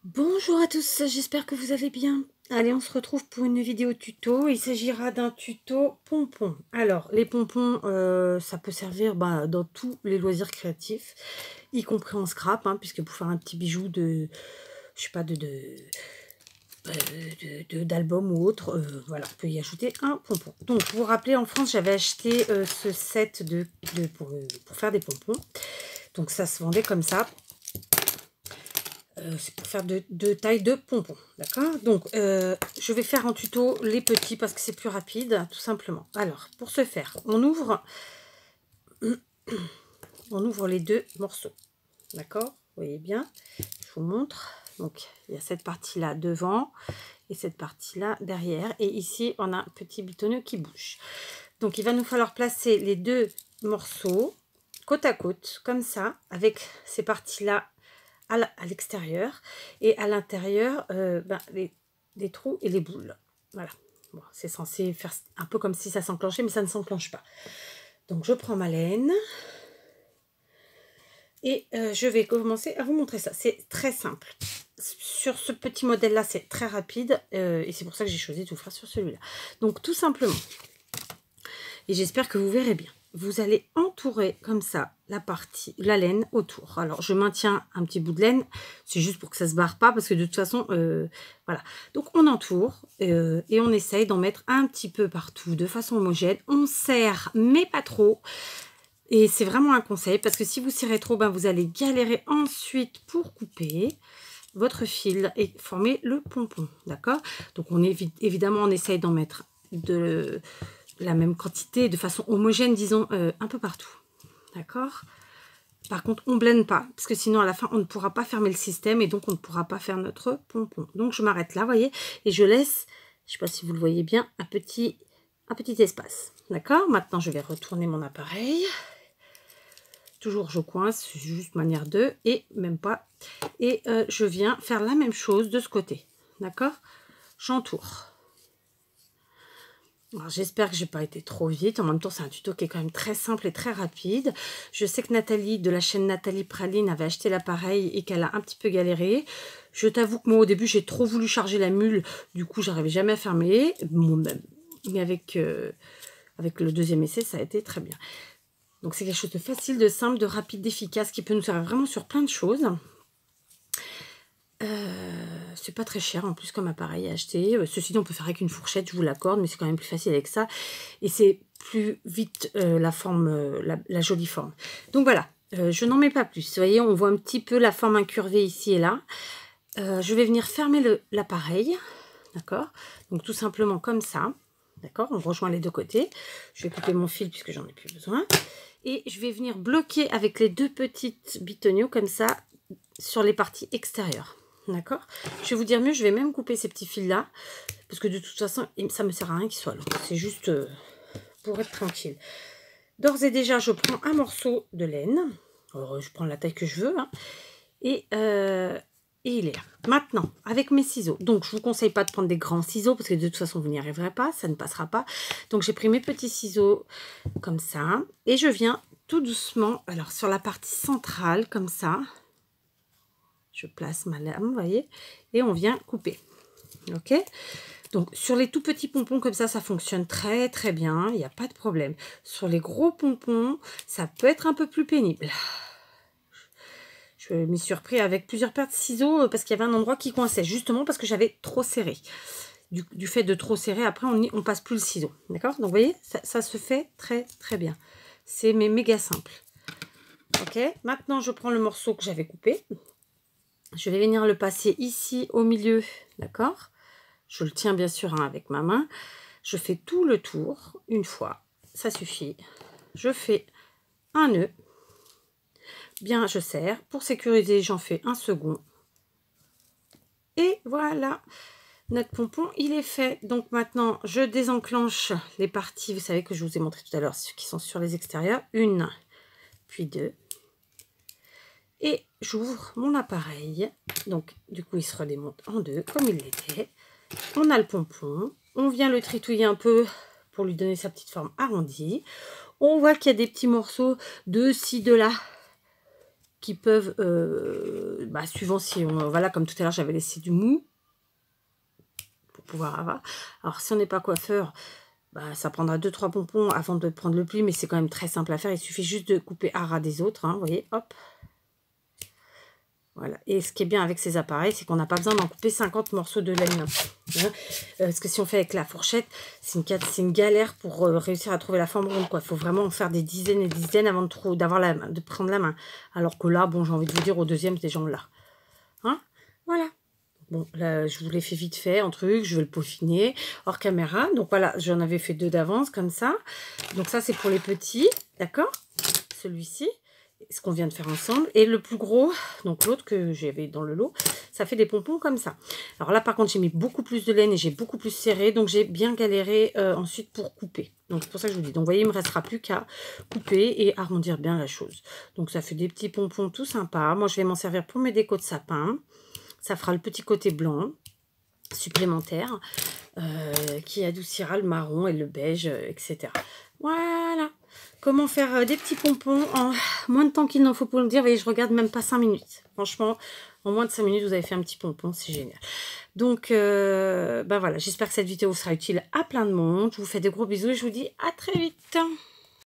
Bonjour à tous, j'espère que vous allez bien. Allez, on se retrouve pour une vidéo tuto. Il s'agira d'un tuto pompons. Alors, les pompons, ça peut servir dans tous les loisirs créatifs, y compris en scrap, puisque pour faire un petit bijou de, je sais pas, d'album ou autre, voilà, on peut y ajouter un pompon. Donc, vous vous rappelez, en France, j'avais acheté ce set pour faire des pompons. Donc, ça se vendait comme ça. C'est pour faire de taille de pompons, d'accord? Donc, je vais faire en tuto les petits parce que c'est plus rapide, tout simplement. Alors, pour ce faire, on ouvre les deux morceaux, d'accord? Vous voyez bien, je vous montre. Donc, il y a cette partie-là devant et cette partie-là derrière. Et ici, on a un petit bitonneau qui bouge. Donc, il va nous falloir placer les deux morceaux côte à côte, comme ça, avec ces parties-là à l'extérieur et à l'intérieur les trous et les boules. Voilà, bon, c'est censé faire un peu comme si ça s'enclenchait, mais ça ne s'enclenche pas. Donc je prends ma laine et je vais commencer à vous montrer ça. C'est très simple. Sur ce petit modèle là, c'est très rapide et c'est pour ça que j'ai choisi de vous faire sur celui-là. Donc tout simplement, et j'espère que vous verrez bien, vous allez entourer comme ça la laine autour. Alors je maintiens un petit bout de laine, c'est juste pour que ça se barre pas, parce que de toute façon voilà. Donc on entoure et on essaye d'en mettre un petit peu partout de façon homogène. On serre mais pas trop, et c'est vraiment un conseil, parce que si vous serrez trop, vous allez galérer ensuite pour couper votre fil et former le pompon, d'accord? Donc on évidemment on essaye d'en mettre de la même quantité, de façon homogène, disons, un peu partout. D'accord? Par contre, on ne blende pas, parce que sinon, à la fin, on ne pourra pas fermer le système, et donc on ne pourra pas faire notre pompon. Donc, je m'arrête là, vous voyez, et je laisse, je ne sais pas si vous le voyez bien, un petit espace. D'accord? Maintenant, je vais retourner mon appareil. Toujours, je coince, juste manière 2, et même pas. Et je viens faire la même chose de ce côté. D'accord? J'entoure. J'espère que j'ai pas été trop vite. En même temps, c'est un tuto qui est quand même très simple et très rapide. Je sais que Nathalie, de la chaîne Nathalie Praline, avait acheté l'appareil et qu'elle a un petit peu galéré. Je t'avoue que moi, au début, j'ai trop voulu charger la mule. Du coup, j'arrivais jamais à fermer. Moi-même. Mais avec le deuxième essai, ça a été très bien. Donc, c'est quelque chose de facile, de simple, de rapide, d'efficace, qui peut nous servir vraiment sur plein de choses. C'est pas très cher en plus comme appareil à acheter. Ceci dit, on peut faire avec une fourchette, je vous l'accorde, mais c'est quand même plus facile avec ça. Et c'est plus vite la forme, la jolie forme. Donc voilà, je n'en mets pas plus. Vous voyez, on voit un petit peu la forme incurvée ici et là. Je vais venir fermer l'appareil, d'accord? Donc tout simplement comme ça, d'accord? On rejoint les deux côtés. Je vais couper mon fil puisque j'en ai plus besoin. Et je vais venir bloquer avec les deux petites bitonniaux comme ça sur les parties extérieures. D'accord? Je vais vous dire mieux, je vais même couper ces petits fils-là, parce que de toute façon, ça ne me sert à rien qu'ils soient longs. C'est juste pour être tranquille. D'ores et déjà, je prends un morceau de laine. Alors, je prends la taille que je veux. Et il est là. Maintenant, avec mes ciseaux. Donc, je ne vous conseille pas de prendre des grands ciseaux, parce que de toute façon, vous n'y arriverez pas. Ça ne passera pas. Donc, j'ai pris mes petits ciseaux comme ça. Et je viens tout doucement, alors sur la partie centrale, comme ça. Je place ma lame, vous voyez, et on vient couper. Ok? Donc, sur les tout petits pompons comme ça fonctionne très très bien, il n'y a pas de problème. Sur les gros pompons, ça peut être un peu plus pénible. Je m'y suis repris avec plusieurs paires de ciseaux parce qu'il y avait un endroit qui coinçait, justement parce que j'avais trop serré. Du fait de trop serrer, après on passe plus le ciseau. D'accord? Donc, vous voyez, ça se fait très très bien. C'est méga simple. Ok? Maintenant, je prends le morceau que j'avais coupé. Je vais venir le passer ici au milieu, d'accord? Je le tiens bien sûr avec ma main. Je fais tout le tour, une fois, ça suffit. Je fais un nœud. Bien, je serre. Pour sécuriser, j'en fais un second. Et voilà, notre pompon, il est fait. Donc maintenant, je désenclenche les parties, vous savez que je vous ai montré tout à l'heure, ceux qui sont sur les extérieurs. Une, puis deux. Et j'ouvre mon appareil. Donc, du coup, il se redémonte en deux, comme il l'était. On a le pompon. On vient le tritouiller un peu pour lui donner sa petite forme arrondie. On voit qu'il y a des petits morceaux de ci, de là. qui peuvent, suivant si on, voilà, comme tout à l'heure, j'avais laissé du mou pour pouvoir avoir. Alors, si on n'est pas coiffeur, ça prendra 2-3 pompons avant de prendre le pli, mais c'est quand même très simple à faire. Il suffit juste de couper à ras des autres, hein, vous voyez, hop. Voilà. Et ce qui est bien avec ces appareils, c'est qu'on n'a pas besoin d'en couper 50 morceaux de laine. Hein. Parce que si on fait avec la fourchette, c'est une galère pour réussir à trouver la forme ronde. Il faut vraiment en faire des dizaines et des dizaines avant de prendre la main. Alors que là, bon, j'ai envie de vous dire, au deuxième, c'est déjà là. Hein, voilà. Bon, là, je vous l'ai fait vite fait, en truc, je vais le peaufiner hors caméra. Donc voilà, j'en avais fait 2 d'avance, comme ça. Donc ça, c'est pour les petits, d'accord? Celui-ci, ce qu'on vient de faire ensemble. Et le plus gros, donc l'autre que j'avais dans le lot, ça fait des pompons comme ça. Alors là, par contre, j'ai mis beaucoup plus de laine et j'ai beaucoup plus serré. Donc j'ai bien galéré ensuite pour couper. Donc c'est pour ça que je vous dis. Donc vous voyez, il ne me restera plus qu'à couper et arrondir bien la chose. Donc ça fait des petits pompons tout sympas. Moi, je vais m'en servir pour mes décos de sapin. Ça fera le petit côté blanc supplémentaire qui adoucira le marron et le beige, etc. Voilà. Comment faire des petits pompons en moins de temps qu'il n'en faut pour le dire. Vous voyez, je regarde même pas 5 minutes. Franchement, en moins de 5 minutes, vous avez fait un petit pompon. C'est génial. Donc, voilà. J'espère que cette vidéo sera utile à plein de monde. Je vous fais de gros bisous et je vous dis à très vite.